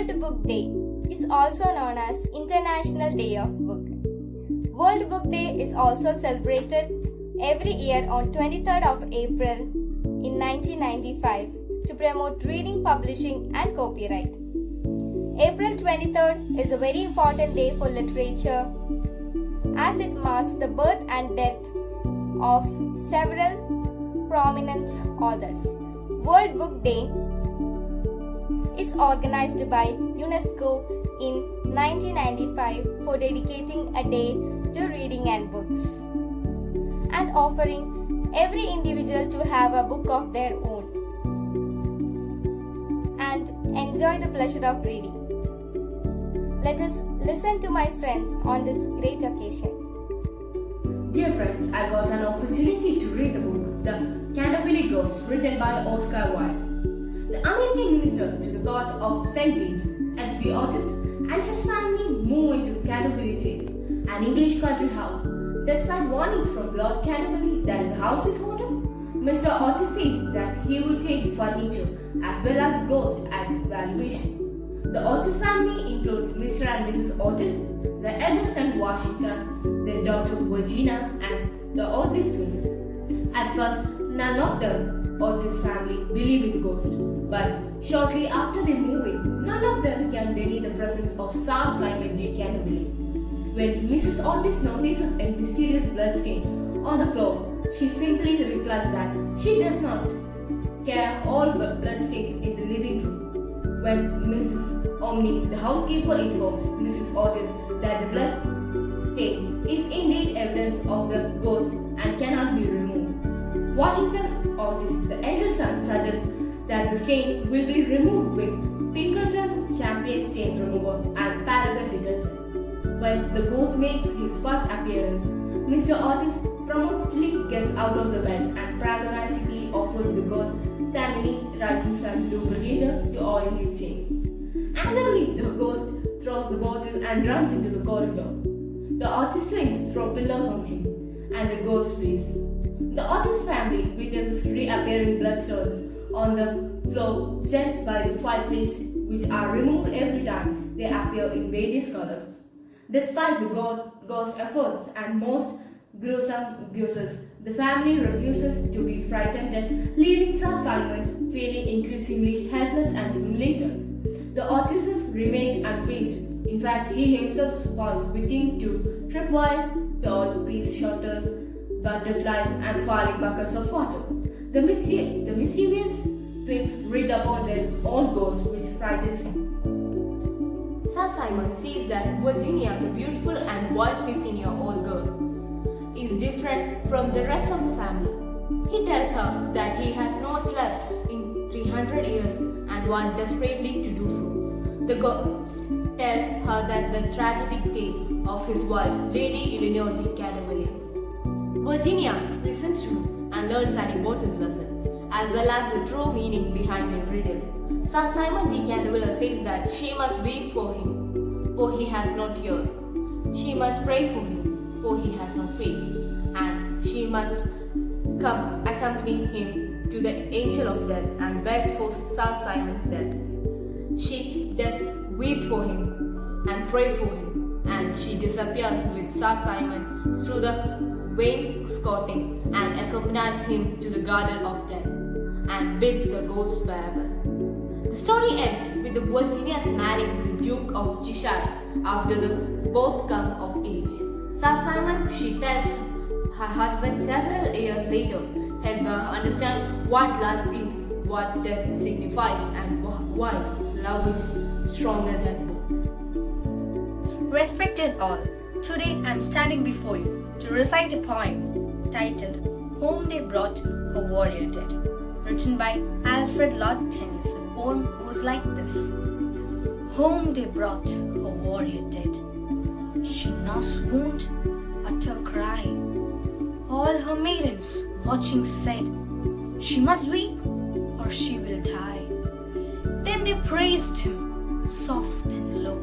World Book Day is also known as International Day of Book. World Book Day is also celebrated every year on 23rd of April in 1995 to promote reading, publishing and copyright. April 23rd is a very important day for literature as it marks the birth and death of several prominent authors. World Book Day is organized by UNESCO in 1995 for dedicating a day to reading and books and offering every individual to have a book of their own and enjoy the pleasure of reading. Let us listen to my friends on this great occasion. Dear friends, I got an opportunity to read the book The Canterbury Ghost, written by Oscar Wilde. The American minister to the court of St. James, H.B. Otis, and his family move into the Canterbury Chase, an English country house. Despite warnings from Lord Canterbury that the house is haunted, Mr. Otis says that he will take the furniture as well as ghost at valuation. The Otis family includes Mr. and Mrs. Otis, the eldest son Washington, their daughter Virginia, and the Otis twins. At first, none of the Otis family believe in ghosts, but shortly after they move in, none of them can deny the presence of Sir Simon de Canterbury. When Mrs. Otis notices a mysterious bloodstain on the floor, she simply replies that she does not care all bloodstains in the living room. When Mrs. Omni, the housekeeper, informs Mrs. Otis that the blood stain is indeed evidence of the ghost and cannot be removed, Washington Otis, the elder son, suggests that the stain will be removed with Pinkerton Champion Stain Remover and Paragon detergent. When the ghost makes his first appearance, Mr. Otis promptly gets out of the bed and pragmatically offers the ghost Tammany Rising Sun lubricator to oil his chains. Angrily, the ghost throws the bottle and runs into the corridor. The Otis twins throw pillows on him, and the ghost flees. The Otis family witnesses reappearing bloodstains on the floor just by the fireplace, which are removed every time they appear in various colors. Despite the ghost efforts and most gruesome guesses, the family refuses to be frightened, leaving Sir Simon feeling increasingly helpless and humiliated. The Otises remain unfazed. In fact, he himself falls victim to tripwires, tall piece shutters, gutter slides, and falling buckets of water. The mischievous twins read upon their own ghost, which frightens him. Sir Simon sees that Virginia, the beautiful and wise 15-year-old girl, is different from the rest of the family. He tells her that he has not slept in 300 years and wants desperately to do so. The ghost tells her that the tragic tale of his wife, Lady Eleanor de Canterbury. Virginia listens to and learns an important lesson, as well as the true meaning behind the riddle. Sir Simon de Canterbury says that she must weep for him, for he has no tears. She must pray for him, for he has no faith. And she must come accompany him to the angel of death and beg for Sir Simon's death. She does weep for him and pray for him, and she disappears with Sir Simon through the wainscoting and accompanies him to the garden of death and bids the ghost farewell. The story ends with the Virginia's marrying the Duke of Cheshire after the both come of age. Sir Simon, she tells her husband several years later, helped her understand what life is, what death signifies, and why love is stronger than both. Respected all, today I am standing before you to recite a poem titled Home They Brought Her Warrior Dead, written by Alfred Lord Tennyson. The poem goes like this. Home they brought her warrior dead. She nor swooned, utter cry. All her maidens watching said, she must weep or she will die. Then they praised him, soft and low,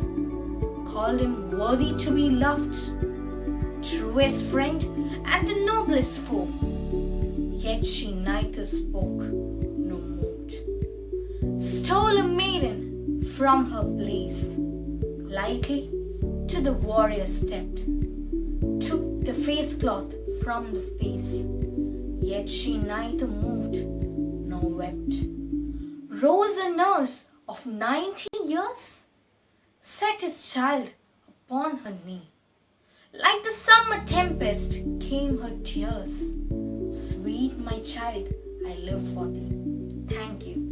called him worthy to be loved, truest friend and the noblest foe. Yet she neither spoke nor moved. Stole a maiden from her place. Lightly to the warrior stepped, took the face cloth from the face, yet she neither moved nor wept. Rose a nurse of 90 years, set his child upon her knee. Like the summer tempest came her tears. Sweet my child, I live for thee. Thank you.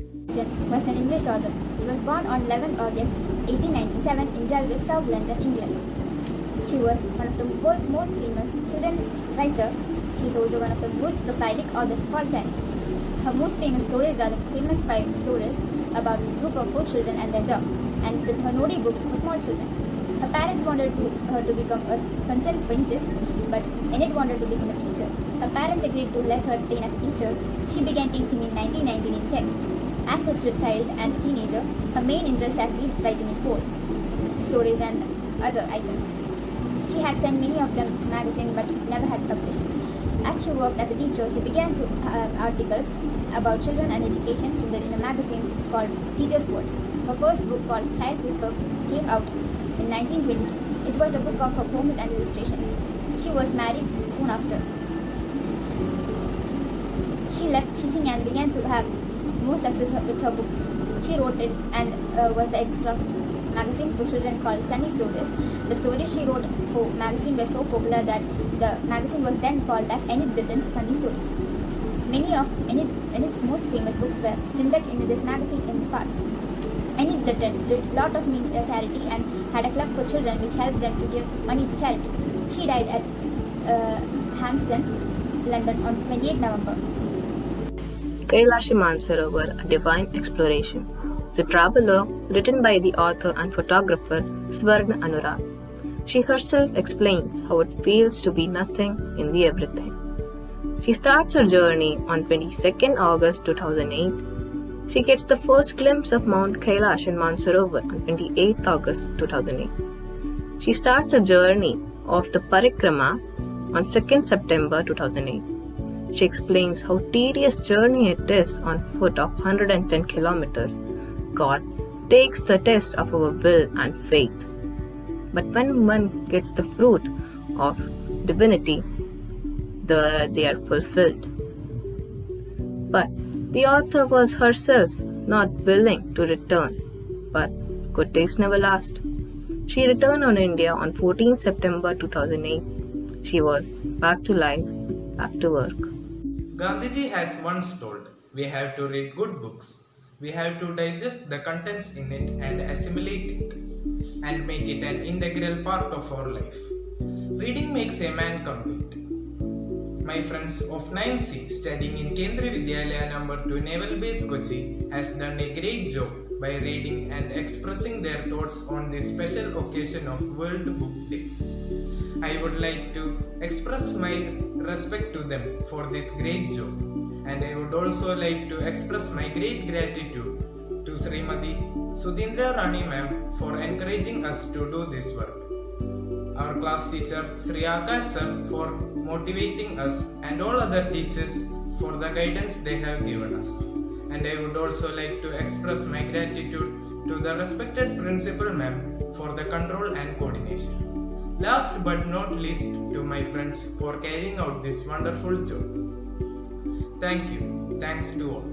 Was an English author. She was born on 11 August 1897 in Dulwich, South London, England. She was one of the world's most famous children's writer. She is also one of the most prolific authors of all time. Her most famous stories are the famous 5 stories about a group of 4 children and their dog, and her Nodi books for small children. Her parents wanted her to become a concerned paintist, but Enid wanted to become a teacher. Her parents agreed to let her train as a teacher. She began teaching in 1919 in Kent. As a child and teenager, her main interest has been writing in poetry, stories and other items. She had sent many of them to magazines but never had published. As she worked as a teacher, she began to have articles about children and education printed in a magazine called Teacher's World. Her first book, called Child Whisper, came out in 1922. It was a book of her poems and illustrations. She was married soon after. She left teaching and began to have more success with her books. She wrote in and was the editor of a magazine for children called Sunny Stories. The stories she wrote for magazine were so popular that the magazine was then called as Enid Blyton's Sunny Stories. Many of Enid's most famous books were printed in this magazine in parts. Enid Blyton did a lot of charity and had a club for children which helped them to give money to charity. She died at Hampstead, London on 28 November. Kailashi Mansarovar, A Divine Exploration. The traveler, written by the author and photographer Swarna Anurag. She herself explains how it feels to be nothing in the everything. She starts her journey on 22nd August 2008. She gets the first glimpse of Mount Kailash in Mansarovar on 28th August 2008. She starts her journey of the Parikrama on 2nd September 2008. She explains how tedious journey it is on foot of 110 kilometers. God takes the test of our will and faith. But when one gets the fruit of divinity, they are fulfilled. But the author was herself not willing to return, but good days never last. She returned on India on 14 September 2008. She was back to life, back to work. Gandhiji has once told, we have to read good books. We have to digest the contents in it and assimilate it and make it an integral part of our life. Reading makes a man complete. My friends of 9C studying in Kendriya Vidyalaya No. 2 Naval Base Kochi has done a great job by reading and expressing their thoughts on this special occasion of World Book Day. I would like to express my respect to them for this great job, and I would also like to express my great gratitude to Srimati Sudhindra Rani ma'am for encouraging us to do this work. Our class teacher Sri Akash sir for motivating us, and all other teachers for the guidance they have given us. And I would also like to express my gratitude to the respected principal ma'am for the control and coordination. Last but not least, to my friends for carrying out this wonderful job. Thank you. Thanks to all.